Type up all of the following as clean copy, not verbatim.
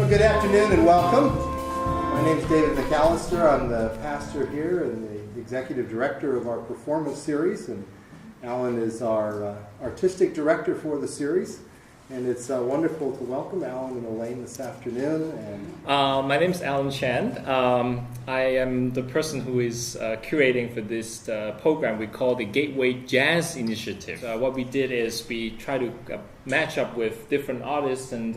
Well, good afternoon and welcome. My name is David McAllister. I'm the pastor here and the executive director of our performance series, and Alan is our artistic director for the series. And it's wonderful to welcome Alan and Elaine this afternoon. And my name is Alan Chan. I am the person who is curating for this program we call the Gateway Jazz Initiative. What we did is we try to match up with different artists and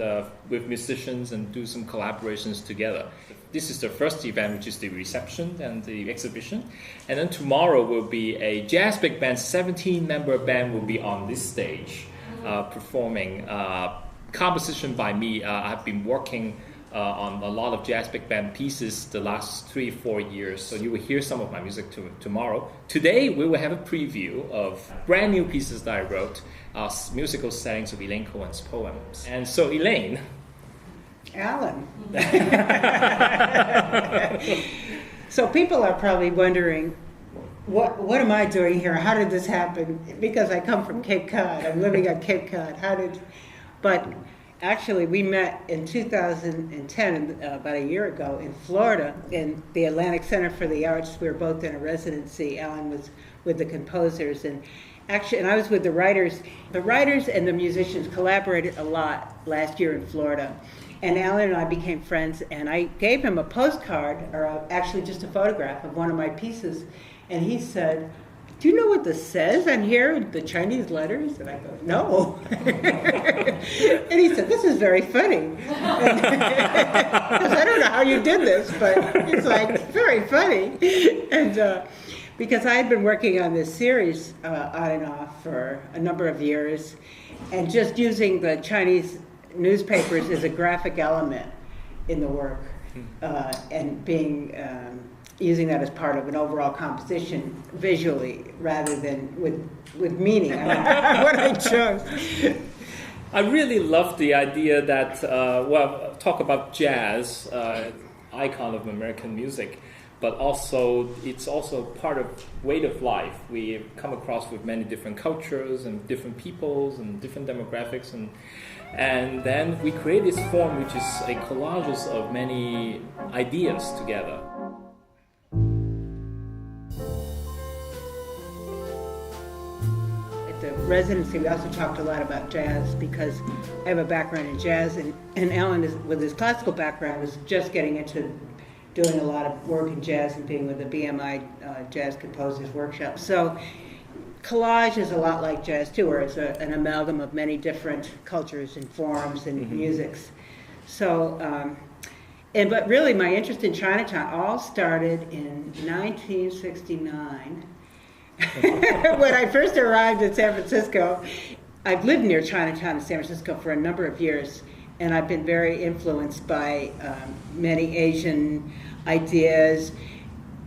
with musicians and do some collaborations together. This is the first event, which is the reception and the exhibition. And then tomorrow will be a jazz big band, 17-member band will be on this stage. Performing composition by me. I've been working on a lot of jazz big band pieces the last 3-4 years, so you will hear some of my music tomorrow. Today we will have a preview of brand new pieces that I wrote, musical settings of Elaine Cohen's poems. And so Elaine. Alan. So people are probably wondering, what am I doing here? How did this happen? Because I come from Cape Cod. I'm living on Cape Cod. But actually, we met in 2010, about a year ago, in Florida, in the Atlantic Center for the Arts. We were both in a residency. Alan was with the composers, and I was with the writers. The writers and the musicians collaborated a lot last year in Florida. And Alan and I became friends, and I gave him a postcard, or actually just a photograph of one of my pieces. And he said, "Do you know what this says on here, the Chinese letters?" And I go, "No." And he said, "This is very funny." Because I don't know how you did this, but it's like very funny. And because I had been working on this series on and off for a number of years, and just using the Chinese newspapers as a graphic element in the work, and being using that as part of an overall composition visually rather than with meaning. I don't know what I chose. I really love the idea that, talk about jazz, icon of American music, but also it's also part of way of life. We come across with many different cultures and different peoples and different demographics, and then we create this form which is a collage of many ideas together. The residency, we also talked a lot about jazz because I have a background in jazz, and Alan, with his classical background, was just getting into doing a lot of work in jazz and being with the BMI Jazz Composers Workshop. So collage is a lot like jazz too, where it's an amalgam of many different cultures and forms and musics. So, but really my interest in Chinatown all started in 1969. When I first arrived in San Francisco. I've lived near Chinatown in San Francisco for a number of years, and I've been very influenced by many Asian ideas.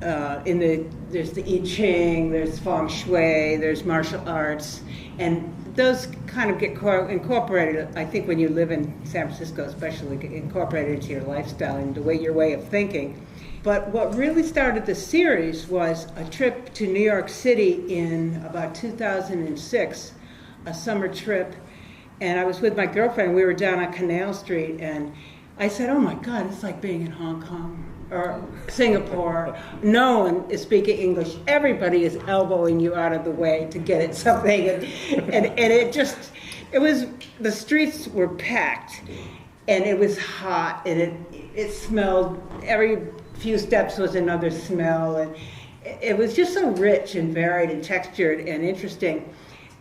There's the I Ching, there's feng shui, there's martial arts, and those kind of get incorporated, I think, when you live in San Francisco, especially, get incorporated into your lifestyle and your way of thinking. But what really started the series was a trip to New York City in about 2006, a summer trip. And I was with my girlfriend. We were down on Canal Street, and I said, "Oh my God, it's like being in Hong Kong or Singapore. No one is speaking English. Everybody is elbowing you out of the way to get at something." And the streets were packed, and it was hot, and it smelled, every few steps was another smell, and it was just so rich and varied and textured and interesting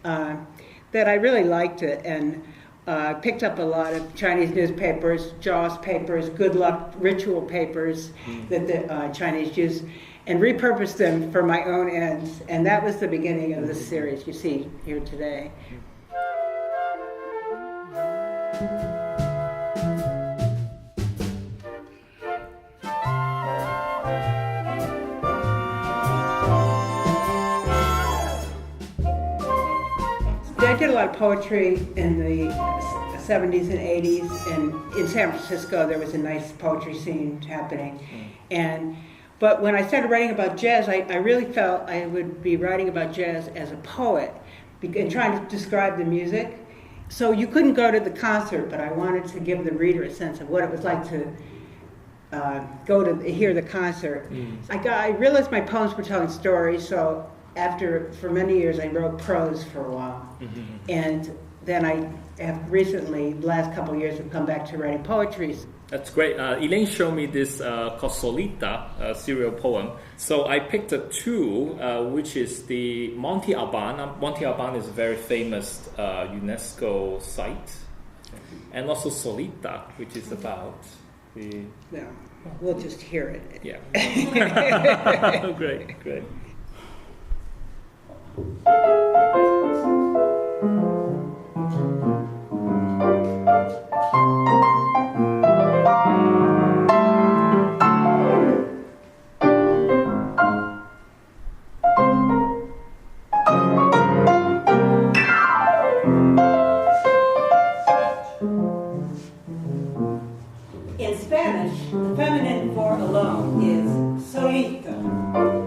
that I really liked it, and picked up a lot of Chinese newspapers, Jaws papers, good luck ritual papers that the Chinese use, and repurposed them for my own ends, and that was the beginning of this series you see here today. I did a lot of poetry in the 70s and 80s, and in San Francisco there was a nice poetry scene happening. But when I started writing about jazz, I really felt I would be writing about jazz as a poet and trying to describe the music so you couldn't go to the concert, but I wanted to give the reader a sense of what it was like to go to hear the concert. I realized my poems were telling stories, so for many years, I wrote prose for a while. And then I have recently, the last couple of years, have come back to writing poetry. That's great. Elaine showed me this called Solita, serial poem. So I picked two, which is the Monte Alban. Monte Alban is a very famous UNESCO site. And also Solita, which is about the... Yeah, we'll just hear it. Yeah. Great. In Spanish, the feminine for alone is solito.